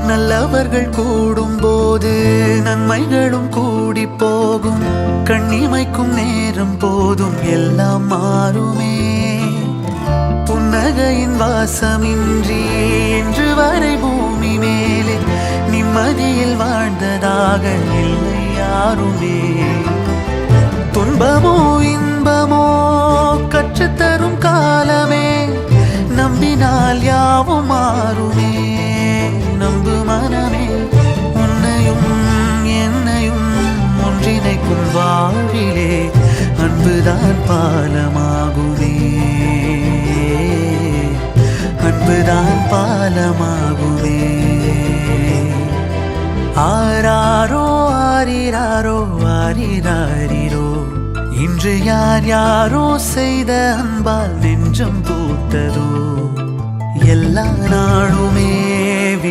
நல்லவர்கள் கூடும் போது நன்மைகளும் கூடி போகும். கண்ணிமைக்கும் நேரம் போதும் எல்லாம் மாறுமே. புன்னகையின் வாசமின்றி என்று வரை பூமி மேலே நிம்மதியில் வாழ்ந்ததாக இல்லை யாருமே. துன்பமோ இன்பமோ கற்றுத்தரும் காலமே, நம்பினால் யாவும் மாறுமே. நம்பு மனமே, உன்னையும் என்னையும் ஒன்றிணைக்கும் வாழ்விலே அன்புதான் பாலமாகுமே. அன்புதான் பாலமாகுமே. ஆராரோ ஆரிராரோ ஆரிராரிரோ, இன்று யார் யாரோ செய்த அன்பால் நெஞ்சம் பூத்ததோ. எல்லா நாளுமே